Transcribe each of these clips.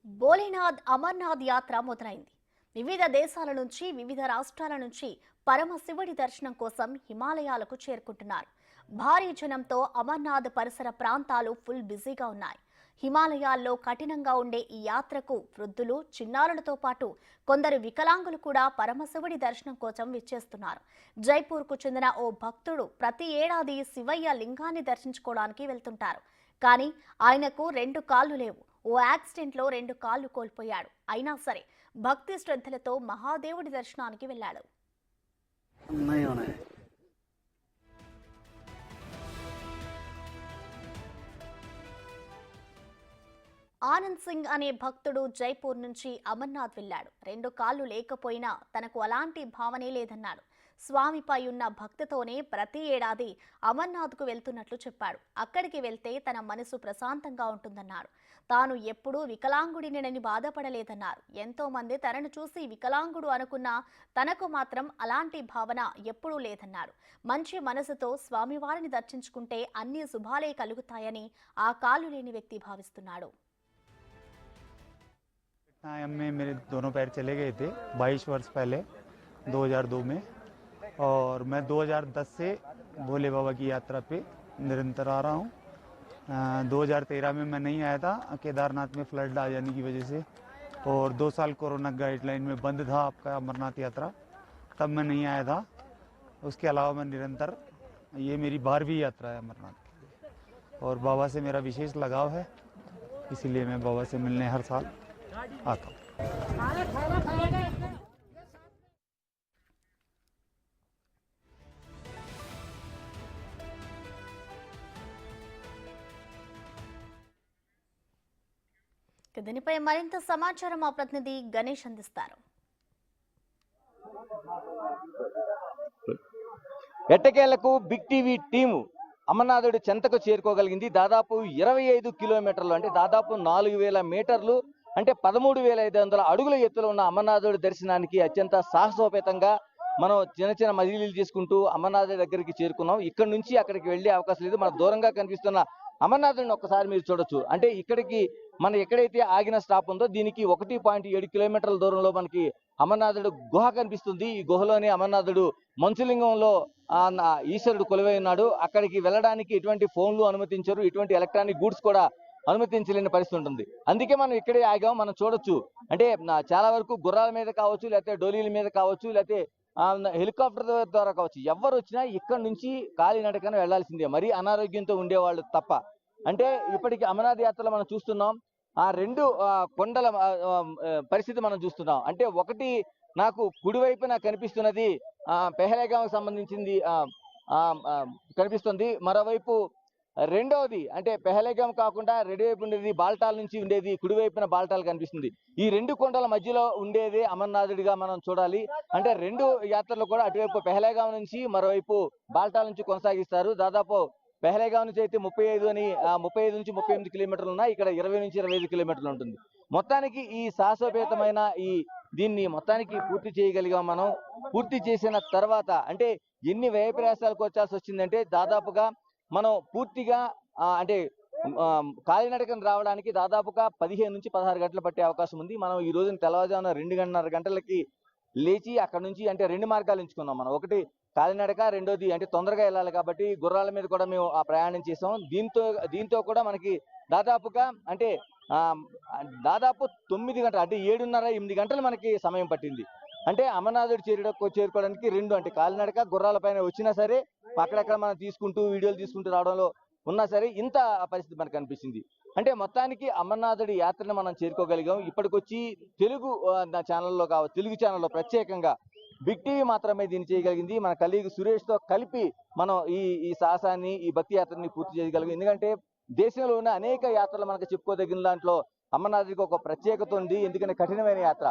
భోలేనాథ్ అమర్నాథ్ యాత్ర మొదలైంది. వివిధ దేశాల నుంచి, వివిధ రాష్ట్రాల నుంచి పరమశివుడి దర్శనం కోసం హిమాలయాలకు చేరుకుంటున్నారు. భారీ జనంతో అమర్నాథ్ పరిసర ప్రాంతాలు ఫుల్ బిజీగా ఉన్నాయి. హిమాలయాల్లో కఠినంగా ఉండే ఈ యాత్రకు వృద్ధులు, చిన్నారులతో పాటు కొందరు వికలాంగులు కూడా పరమశివుడి దర్శనం కోసం విచ్చేస్తున్నారు. జైపూర్కు చెందిన ఓ భక్తుడు ప్రతి ఏడాది శివయ్య లింగాన్ని దర్శించుకోవడానికి వెళ్తుంటారు. కానీ ఆయనకు 2 కాళ్లు లేవు. ఓ యాక్సిడెంట్లో 2 కాళ్లు కోల్పోయాడు. అయినా సరే భక్తి శ్రద్ధలతో మహాదేవుడి దర్శనానికి వెళ్ళాడు. ఆనంద్ సింగ్ అనే భక్తుడు జైపూర్ నుంచి అమర్నాథ్ వెళ్ళాడు. 2 కాళ్లు లేకపోయినా తనకు అలాంటి భావనే లేదన్నాడు. స్వామిపై ఉన్న భక్తితోనే ప్రతి ఏడాది అమర్నాథ్కు వెళ్తున్నట్లు చెప్పాడు. అక్కడికి వెళ్తే తన మనసు ప్రశాంతంగా ఉంటుందన్నాడు. తాను ఎప్పుడూ వికలాంగుడినని బాధపడలేదన్నారు. ఎంతో మంది తనను చూసి వికలాంగుడు అనుకున్నా తనకు మాత్రం అలాంటి భావన ఎప్పుడూ లేదన్నాడు. మంచి మనసుతో స్వామివారిని దర్శించుకుంటే అన్ని శుభాలే కలుగుతాయని ఆ కాలు లేని వ్యక్తి భావిస్తున్నాడు. में मेरे दोनों पैर चले गए थे 22 वर्ष पहले 2002 में, और मैं 2010 से भोले बाबा की यात्रा पे निरंतर आ रहा हूँ। 2013 में मैं नहीं आया था, केदारनाथ में फ्लड आ जाने की वजह से, और 2 साल कोरोना गाइडलाइन में बंद था आपका अमरनाथ यात्रा, तब मैं नहीं आया था। उसके अलावा मैं निरंतर, ये मेरी 12वीं यात्रा है अमरनाथ की, और बाबा से मेरा विशेष लगाव है, इसीलिए मैं बाबा से मिलने हर साल आता हूँ। దీనిపై మరింత సమాచారం మా ప్రతినిధి గణేష్ అందిస్తారు. ఎట్టకేలకు బిగ్ టీవీ టీము అమర్నాథుడి చెంతకు చేరుకోగలిగింది. దాదాపు 25 కిలోమీటర్లు, అంటే దాదాపు 4000 మీటర్లు, అంటే 13,500 అడుగుల ఎత్తులో ఉన్న అమర్నాథుడి దర్శనానికి అత్యంత సాహసోపేతంగా మనం చిన్న చిన్న మజిలీలు చేసుకుంటూ అమర్నాథుడి దగ్గరికి చేరుకున్నాం. ఇక్కడ నుంచి అక్కడికి వెళ్ళే అవకాశం లేదు. మన దూరంగా కనిపిస్తున్న అమర్నాథుడిని ఒక్కసారి మీరు చూడొచ్చు. అంటే ఇక్కడికి మనం ఎక్కడైతే ఆగిన స్టాప్ ఉందో దీనికి 1.7 కిలోమీటర్ల దూరంలో మనకి అమర్నాథుడు గుహ కనిపిస్తుంది. ఈ గుహలోనే అమర్నాథుడు మంచులింగంలో ఈశ్వరుడు కొలువై ఉన్నాడు. అక్కడికి వెళ్ళడానికి ఎటువంటి ఫోన్లు అనుమతించరు, ఎటువంటి ఎలక్ట్రానిక్ గూడ్స్ కూడా అనుమతించలేని పరిస్థితి ఉంటుంది. అందుకే మనం ఇక్కడే ఆగాం. మనం చూడొచ్చు, అంటే చాలా వరకు గుర్రాల మీద కావచ్చు, లేకపోతే డోలీల మీద కావచ్చు, లేకపోతే హెలికాప్టర్ ద్వారా కావచ్చు, ఎవరు వచ్చినా ఇక్కడ నుంచి కాలినడకన వెళ్లాల్సిందే, మరీ అనారోగ్యంతో ఉండేవాళ్ళు తప్ప. అంటే ఇప్పటికి అమర్నాథ్ యాత్రలో మనం చూస్తున్నాం, ఆ 2 కొండల పరిస్థితి మనం చూస్తున్నాం. అంటే ఒకటి నాకు కుడివైపున కనిపిస్తున్నది పెహలగాంకి సంబంధించింది కనిపిస్తుంది. మరోవైపు రెండవది, అంటే పెహలగాం కాకుండా రెడీవైపు ఉండేది బాల్టాల్ నుంచి ఉండేది, కుడివైపున బాల్టాల్ కనిపిస్తుంది. ఈ 2 కొండల మధ్యలో ఉండేది అమర్నాథుడిగా మనం చూడాలి. అంటే 2 యాత్రలు కూడా అటువైపు పెహలగాం నుంచి, మరోవైపు బాల్టాల్ నుంచి కొనసాగిస్తారు. దాదాపు పెహలగాం నుంచి అయితే 35 నుంచి 38 కిలోమీటర్లు ఉన్నాయి. ఇక్కడ 20 నుంచి 25 కిలోమీటర్లు ఉంటుంది. మొత్తానికి ఈ సాహసోపేతమైన దీన్ని మొత్తానికి పూర్తి చేయగలిగాం. మనం పూర్తి చేసిన తర్వాత అంటే ఎన్ని వ్యయ ప్రయాసాలకు వచ్చాల్సి వచ్చిందంటే దాదాపుగా మనం పూర్తిగా అంటే కాలినడకన రావడానికి దాదాపుగా 15 నుంచి 16 గంటలు పట్టే అవకాశం ఉంది. మనం ఈ రోజున తెల్లవారుజామున 2:30 గంటలకి లేచి అక్కడ నుంచి, అంటే 2 మార్గాలు ఎంచుకున్నాం మనం. ఒకటి కాలినడక, రెండోది అంటే తొందరగా వెళ్ళాలి కాబట్టి గుర్రాల మీద కూడా మేము ప్రయాణం చేసాం. దీంతో కూడా మనకి దాదాపుగా అంటే దాదాపు 9 గంటలు, అంటే 7:30 8 గంటలు మనకి సమయం పట్టింది. అంటే అమర్నాథుడు చేరుకోవడానికి 2, అంటే కాలినడక, గుర్రాల పైన వచ్చినా సరే అక్కడక్కడ మనం తీసుకుంటూ వీడియోలు తీసుకుంటూ రావడంలో ఉన్నా సరే ఇంత పరిస్థితి మనకు కనిపిస్తుంది. అంటే మొత్తానికి అమర్నాథుడి యాత్రను మనం చేరుకోగలిగాం. ఇప్పటికొచ్చి తెలుగు ఛానల్లో కావచ్చు, తెలుగు ఛానల్లో ప్రత్యేకంగా బిగ్ టీవీ మాత్రమే దీన్ని చేయగలిగింది. మన కలీగ్ సురేష్ తో కలిపి మనం ఈ సాహసాన్ని, ఈ భక్తి యాత్రని పూర్తి చేయగలిగాం. ఎందుకంటే దేశంలో ఉన్న అనేక యాత్రలు మనకు చెప్పుకోదగిన దాంట్లో అమర్నాథుడికి ఒక ప్రత్యేకత ఉంది. ఎందుకంటే కఠినమైన యాత్ర.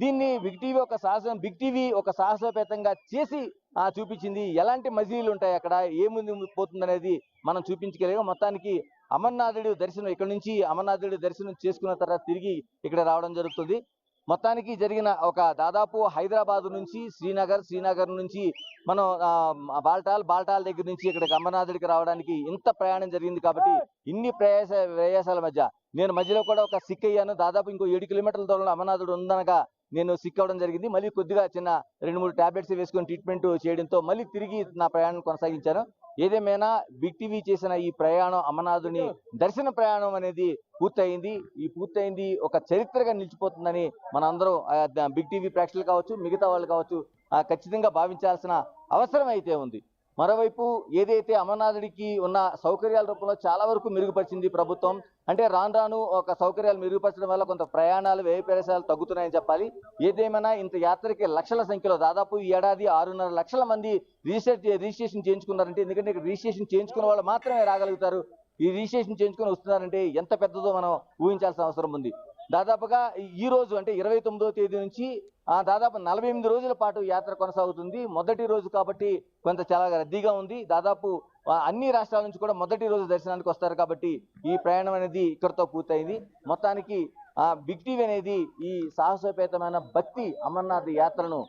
దీన్ని బిగ్ టీవీ ఒక సాహసోపేతంగా చేసి చూపించింది. ఎలాంటి మజిలీలు ఉంటాయి అక్కడ, ఏముంది పోతుంది అనేది మనం చూపించగలిగాం. మొత్తానికి అమర్నాథుడి దర్శనం, ఇక్కడ నుంచి అమర్నాథుడి దర్శనం చేసుకున్న తర్వాత తిరిగి ఇక్కడ రావడం జరుగుతుంది. మొత్తానికి జరిగిన ఒక దాదాపు హైదరాబాద్ నుంచి శ్రీనగర్ నుంచి మనం బాల్టాల్ దగ్గర నుంచి ఇక్కడికి అమర్నాథుడికి రావడానికి ఇంత ప్రయాణం జరిగింది. కాబట్టి ఇన్ని ప్రయాసాల మధ్య నేను మధ్యలో కూడా ఒక సిక్ అయ్యాను. దాదాపు ఇంకో 7 కిలోమీటర్ల దూరంలో అమర్నాథుడు ఉందనగా నేను సిక్ అవ్వడం జరిగింది. మళ్ళీ కొద్దిగా చిన్న 2-3 టాబ్లెట్స్ వేసుకొని ట్రీట్మెంట్ చేయడంతో మళ్ళీ తిరిగి నా ప్రయాణం కొనసాగించాను. ఏదేమైనా బిగ్ టీవీ చేసిన ఈ ప్రయాణం, అమర్నాథుని దర్శన ప్రయాణం అనేది పూర్తయింది ఒక చరిత్రగా నిలిచిపోతుందని మనందరం బిగ్ టీవీ ప్రేక్షకులు కావచ్చు, మిగతా వాళ్ళు కావచ్చు ఖచ్చితంగా భావించాల్సిన అవసరం అయితే ఉంది. మరోవైపు ఏదైతే అమర్నాథుడికి ఉన్న సౌకర్యాల రూపంలో చాలా వరకు మెరుగుపరిచింది ప్రభుత్వం. అంటే రాను ఒక సౌకర్యాలు మెరుగుపరచడం వల్ల కొంత ప్రయాణాలు, వ్యయ ప్రదేశాలు తగ్గుతున్నాయని చెప్పాలి. ఏదేమైనా ఇంత యాత్రకి లక్షల సంఖ్యలో దాదాపు ఈ ఏడాది 6.5 లక్షల మంది రిజిస్ట్రేషన్ చేయించుకున్నారంటే, ఎందుకంటే ఇక్కడ రిజిస్ట్రేషన్ చేయించుకున్న వాళ్ళు మాత్రమే రాగలుగుతారు. ఈ రిజిస్ట్రేషన్ చేయించుకొని వస్తున్నారంటే ఎంత పెద్దదో మనం ఊహించాల్సిన అవసరం ఉంది. దాదాపుగా ఈ రోజు అంటే 29వ తేదీ నుంచి దాదాపు 48 రోజుల పాటు యాత్ర కొనసాగుతుంది. మొదటి రోజు కాబట్టి కొంత చాలా రద్దీగా ఉంది. దాదాపు అన్ని రాష్ట్రాల నుంచి కూడా మొదటి రోజు దర్శనానికి వస్తారు కాబట్టి ఈ ప్రయాణం అనేది ఇక్కడితో పూర్తయింది. మొత్తానికి బిగ్ టీవీ అనేది ఈ సాహసోపేతమైన భక్తి అమర్నాథ్ యాత్రను